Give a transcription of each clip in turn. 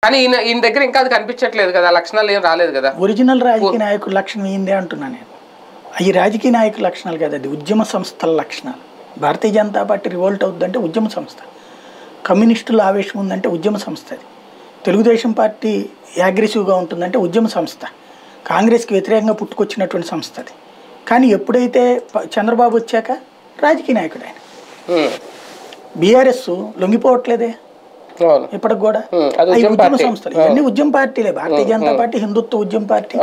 కానీ ఈయన దగ్గర ఇంకా అది కనిపించట్లేదు కదా, లక్షణాలు ఏం రాలేదు కదా. ఒరిజినల్ రాజకీయ నాయకుల లక్షణం ఏందే అంటున్నా నేను. ఈ రాజకీయ నాయకుల లక్షణాలు కదా, అది ఉద్యమ సంస్థల లక్షణాలు. భారతీయ జనతా పార్టీ రివోల్ట్ అవుతుందంటే ఉద్యమ సంస్థ, కమ్యూనిస్టుల ఆవేశం ఉందంటే ఉద్యమ సంస్థ, అది తెలుగుదేశం పార్టీ అగ్రెసివ్గా ఉంటుందంటే ఉద్యమ సంస్థ, కాంగ్రెస్కి వ్యతిరేకంగా పుట్టుకొచ్చినటువంటి సంస్థ అది. కానీ ఎప్పుడైతే చంద్రబాబు వచ్చాక రాజకీయ నాయకుడు ఆయన. బీఆర్ఎస్ లొంగిపోవట్లేదే ఇప్పటికి కూడా. ఉద్యమ సంస్థలు ఇవన్నీ ఉద్యమ పార్టీలే. భారతీయ జనతా పార్టీ హిందుత్వ ఉద్యమ పార్టీ,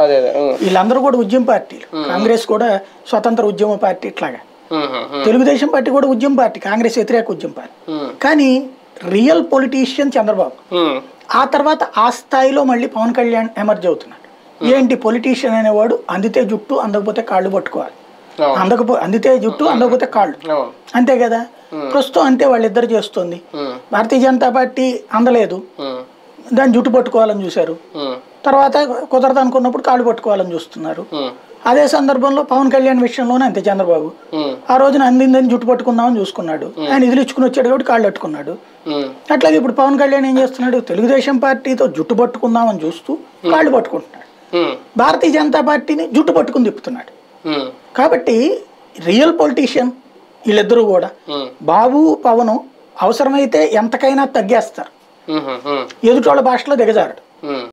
వీళ్ళందరూ కూడా ఉద్యమ పార్టీలు. కాంగ్రెస్ కూడా స్వతంత్ర ఉద్యమ పార్టీ. ఇట్లాగా తెలుగుదేశం పార్టీ కూడా ఉద్యమ పార్టీ, కాంగ్రెస్ వ్యతిరేక ఉద్యమ పార్టీ. కానీ రియల్ పొలిటీషియన్ చంద్రబాబు. ఆ తర్వాత ఆ స్థాయిలో మళ్ళీ పవన్ కళ్యాణ్ ఎమర్జ్ అవుతున్నాడు. ఏంటి పొలిటీషియన్ అనేవాడు అందితే జుట్టు, అందకపోతే కాళ్ళు పట్టుకోవాలి. అందితే జుట్టు, అందకపోతే కాళ్ళు, అంతే కదా. ప్రస్తుతం అంతే వాళ్ళిద్దరు చేస్తుంది. భారతీయ జనతా పార్టీ అందలేదు, దాన్ని జుట్టు పట్టుకోవాలని చూశారు. తర్వాత కుదరదు అనుకున్నప్పుడు కాళ్ళు పట్టుకోవాలని చూస్తున్నారు. అదే సందర్భంలో పవన్ కళ్యాణ్ విషయంలోనే అంతే. చంద్రబాబు ఆ రోజున అందిందని జుట్టు పట్టుకుందామని చూసుకున్నాడు, ఆయన నిధులు ఇచ్చుకుని వచ్చాడు కాబట్టి కాళ్ళు పట్టుకున్నాడు. అట్లాగే ఇప్పుడు పవన్ కళ్యాణ్ ఏం చేస్తున్నాడు, తెలుగుదేశం పార్టీతో జుట్టు పట్టుకుందామని చూస్తూ కాళ్ళు పట్టుకుంటున్నాడు. భారతీయ జనతా పార్టీని జుట్టు పట్టుకుని తిప్పుతున్నాడు. కాబట్టి రియల్ పొలిటీషియన్ వీళ్ళిద్దరూ కూడా. బాబు పవన్ అవసరమైతే ఎంతకైనా తగ్గేస్తారు, ఎదుటోళ్ళ భాషలో దిగజారడు.